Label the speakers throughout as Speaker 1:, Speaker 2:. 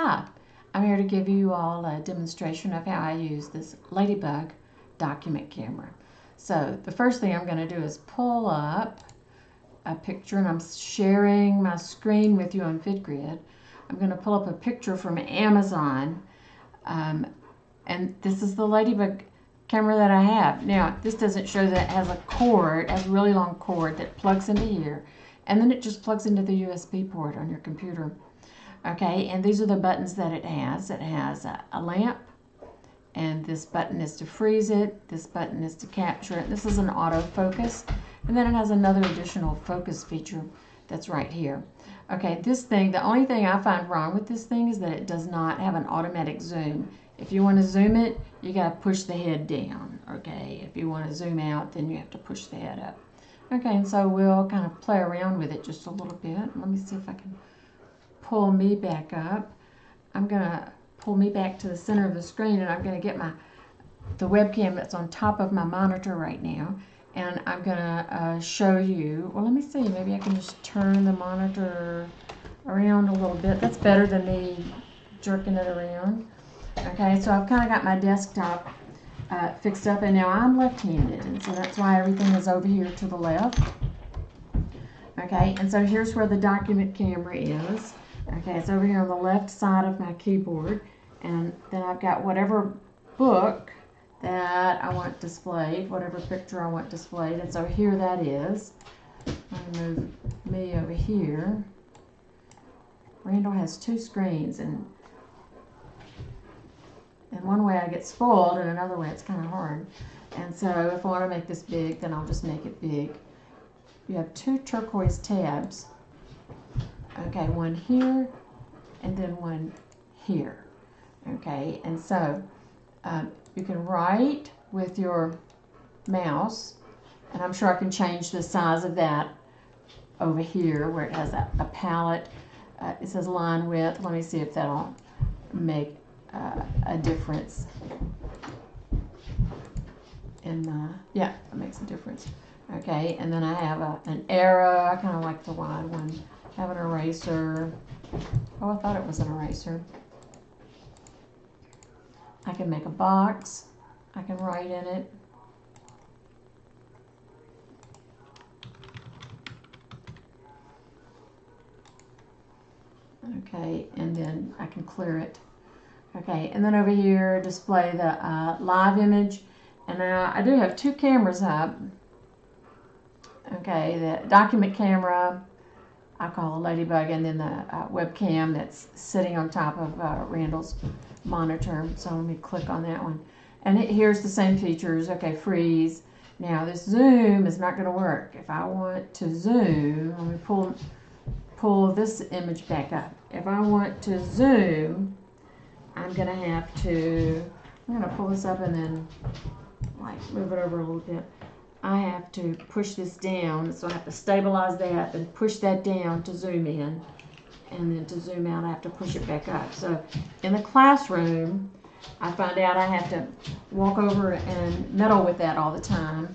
Speaker 1: Hi, I'm here to give you all a demonstration of how I use this Ladibug document camera. So the first thing I'm going to do is pull up a picture, and I'm sharing my screen with you on Vidgrid. I'm going to pull up a picture from Amazon, and this is the Ladibug camera that I have. Now, this doesn't show that it has a cord, a really long cord that plugs into here, and then it just plugs into the USB port on your computer. Okay, and these are the buttons that it has. It has a lamp, and this button is to freeze it. This button is to capture it. This is an autofocus, and then it has another additional focus feature that's right here. Okay, this thing, the only thing I find wrong with this thing is that it does not have an automatic zoom. If you want to zoom it, you got to push the head down. Okay, if you want to zoom out, then you have to push the head up. Okay, and so we'll kind of play around with it just a little bit. Let me see if I can pull me back up. I'm going to pull me back to the center of the screen, and I'm going to get the webcam that's on top of my monitor right now, and I'm going to show you. Well, let me see. Maybe I can just turn the monitor around a little bit. That's better than me jerking it around. Okay, so I've kind of got my desktop fixed up, and now I'm left-handed, and so that's why everything is over here to the left. Okay, and so here's where the document camera is. Okay, it's over here on the left side of my keyboard, and then I've got whatever book that I want displayed, whatever picture I want displayed, and so here that is. I'm going to move me over here. Randall has two screens, and in one way I get spoiled, and another way it's kind of hard. And so if I want to make this big, then I'll just make it big. You have two turquoise tabs. Okay, one here and then one here. Okay, and so you can write with your mouse, and I'm sure I can change the size of that over here where it has a palette. It says line width. Let me see if that'll make a difference. Yeah, it makes a difference. Okay, and then I have an arrow. I kind of like the wide one. I have an eraser. Oh, I thought it was an eraser. I can make a box. I can write in it. Okay, and then I can clear it. Okay, and then over here, display the live image. And now I do have two cameras up. Okay, the document camera, I call a Ladibug, and then the webcam that's sitting on top of Randall's monitor. So let me click on that one. And here's the same features. Okay, freeze. Now this zoom is not going to work. If I want to zoom, let me pull this image back up. If I want to zoom, I'm going to pull this up and then like move it over a little bit. I have to push this down, so I have to stabilize that and push that down to zoom in, and then to zoom out I have to push it back up. So in the classroom I find out I have to walk over and meddle with that all the time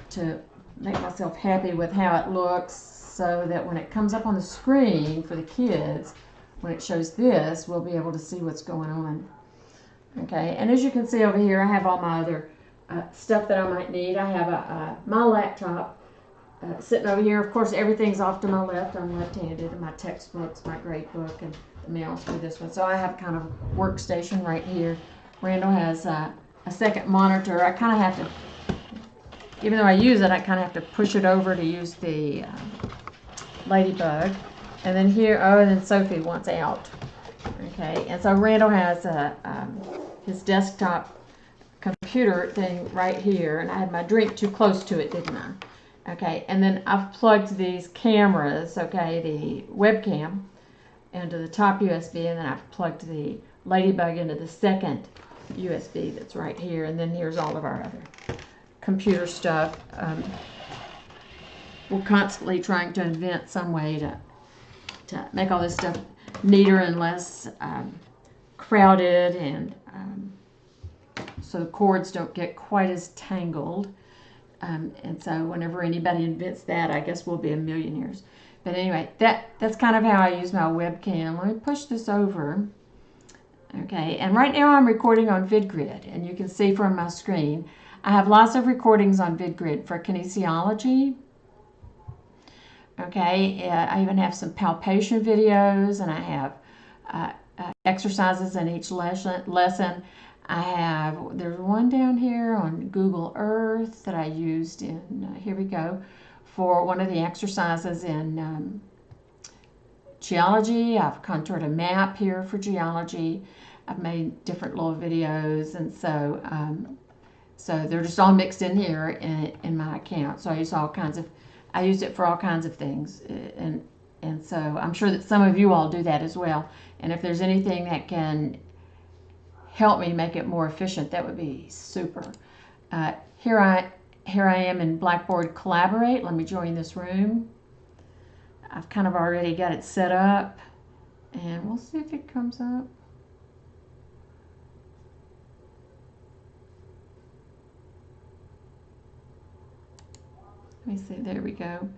Speaker 1: to make myself happy with how it looks, so that when it comes up on the screen for the kids, when it shows this, we'll be able to see what's going on. Okay, and as you can see over here, I have all my other stuff that I might need. I have my laptop sitting over here. Of course, everything's off to my left. I'm left-handed, and my textbooks, my grade book, and the mouse for this one. So I have kind of a workstation right here. Randall has a second monitor. I kind of have to, even though I use it, I kind of have to push it over to use the Ladibug. And then here, oh, and then Sophie wants out. Okay, and so Randall has his desktop computer thing right here, and I had my drink too close to it, didn't I? Okay, and then I've plugged these cameras, okay, the webcam into the top USB, and then I've plugged the Ladibug into the second USB that's right here, and then here's all of our other computer stuff. We're constantly trying to invent some way to make all this stuff neater and less crowded, and so the cords don't get quite as tangled. And so whenever anybody invents that, I guess we'll be millionaires. But anyway, that's kind of how I use my webcam. Let me push this over Okay, and right now I'm recording on Vidgrid, and you can see from my screen, I have lots of recordings on Vidgrid for kinesiology. Okay, I even have some palpation videos, and I have exercises in each lesson. There's one down here on Google Earth that I used in, here we go, for one of the exercises in geology. I've contoured a map here for geology. I've made different little videos, and so they're just all mixed in here in my account. So I use it for all kinds of things, and so I'm sure that some of you all do that as well. And if there's anything that can help me make it more efficient, that would be super. Here I am in Blackboard Collaborate. Let me join this room. I've kind of already got it set up, and we'll see if it comes up. Let me see, there we go.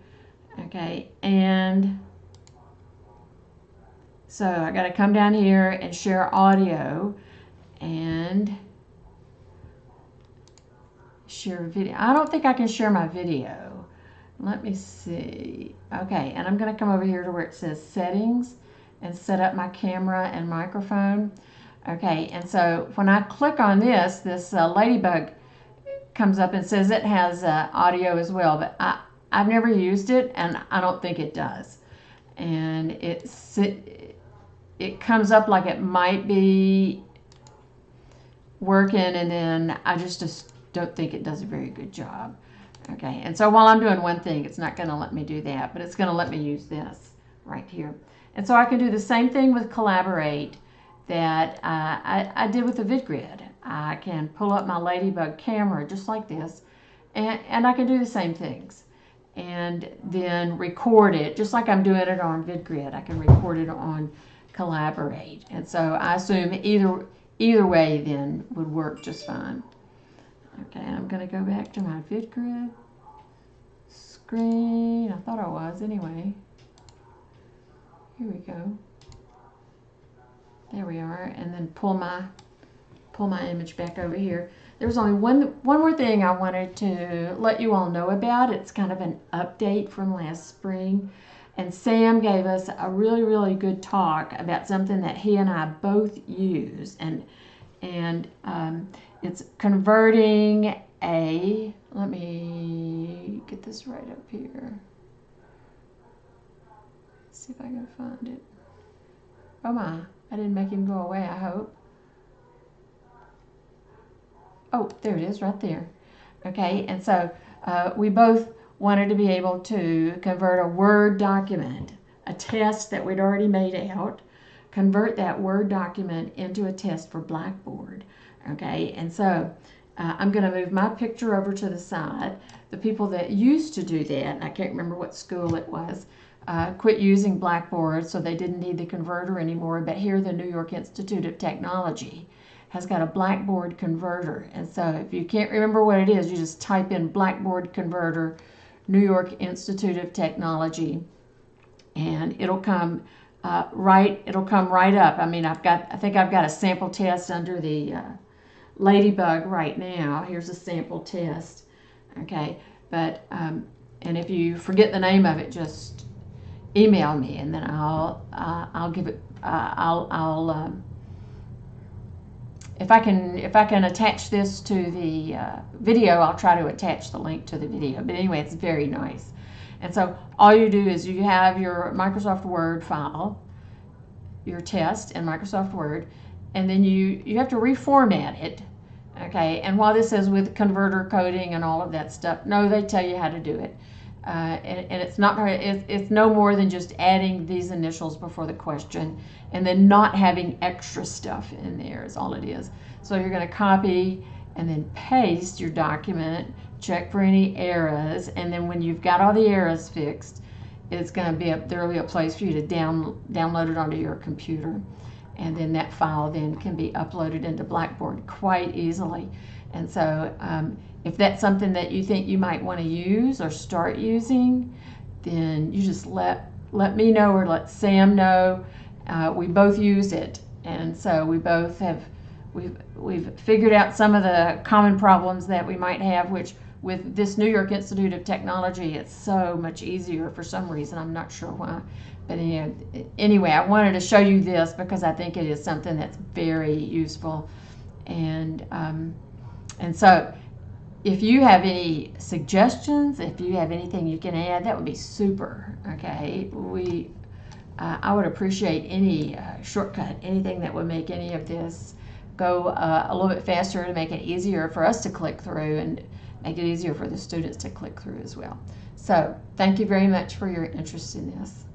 Speaker 1: Okay, and so I got to come down here and share audio and share video. I don't think I can share my video. Let me see. Okay, and I'm going to come over here to where it says settings and set up my camera and microphone. Okay, and so when I click on this Ladibug comes up and says it has audio as well, but I've never used it, and I don't think it does. And it comes up like it might be working, and then I just don't think it does a very good job. Okay, and so while I'm doing one thing, it's not going to let me do that, but it's going to let me use this right here. And so I can do the same thing with Collaborate that I did with the Vidgrid. I can pull up my Ladibug camera just like this, and I can do the same things. And then record it, just like I'm doing it on Vidgrid. I can record it on Collaborate. And so I assume either way then would work just fine. Okay, I'm going to go back to my Vidgrid screen. I thought I was anyway. Here we go. There we are, and then pull my image back over here. There's only one more thing I wanted to let you all know about. It's kind of an update from last spring. And Sam gave us a really, really good talk about something that he and I both use. And it's converting a, let me get this right up here. Let's see if I can find it. Oh my, I didn't make him go away, I hope. Oh, there it is right there. Okay, and so we both wanted to be able to convert a Word document, a test that we'd already made out, convert that Word document into a test for Blackboard. Okay, and so I'm going to move my picture over to the side. The people that used to do that, and I can't remember what school it was, quit using Blackboard, so they didn't need the converter anymore. But here the New York Institute of Technology has got a Blackboard converter. And so if you can't remember what it is, you just type in Blackboard converter, New York Institute of Technology, and it'll come right up. I mean, I think I've got a sample test under the Ladibug right now. Here's a sample test. Okay, but and if you forget the name of it, just email me, and then I'll give it. If I can attach this to the video, I'll try to attach the link to the video. But anyway, it's very nice. And so all you do is you have your Microsoft Word file, your test in Microsoft Word, and then you have to reformat it. Okay, and while this is with converter coding and all of that stuff, no, they tell you how to do it. And it's not it's no more than just adding these initials before the question and then not having extra stuff in there is all it is. So you're going to copy and then paste your document, check for any errors, and then when you've got all the errors fixed, it's going to be there'll be a place for you to download it onto your computer, and then that file then can be uploaded into Blackboard quite easily. And so if that's something that you think you might want to use or start using, then you just let me know or let Sam know. We both use it, And so we both have, we've figured out some of the common problems that we might have, which with this New York Institute of Technology, it's so much easier for some reason. I'm not sure why. But anyway, I wanted to show you this because I think it is something that's very useful. And so if you have any suggestions, if you have anything you can add, that would be super. Okay, I would appreciate any shortcut, anything that would make any of this go a little bit faster to make it easier for us to click through and make it easier for the students to click through as well. So thank you very much for your interest in this.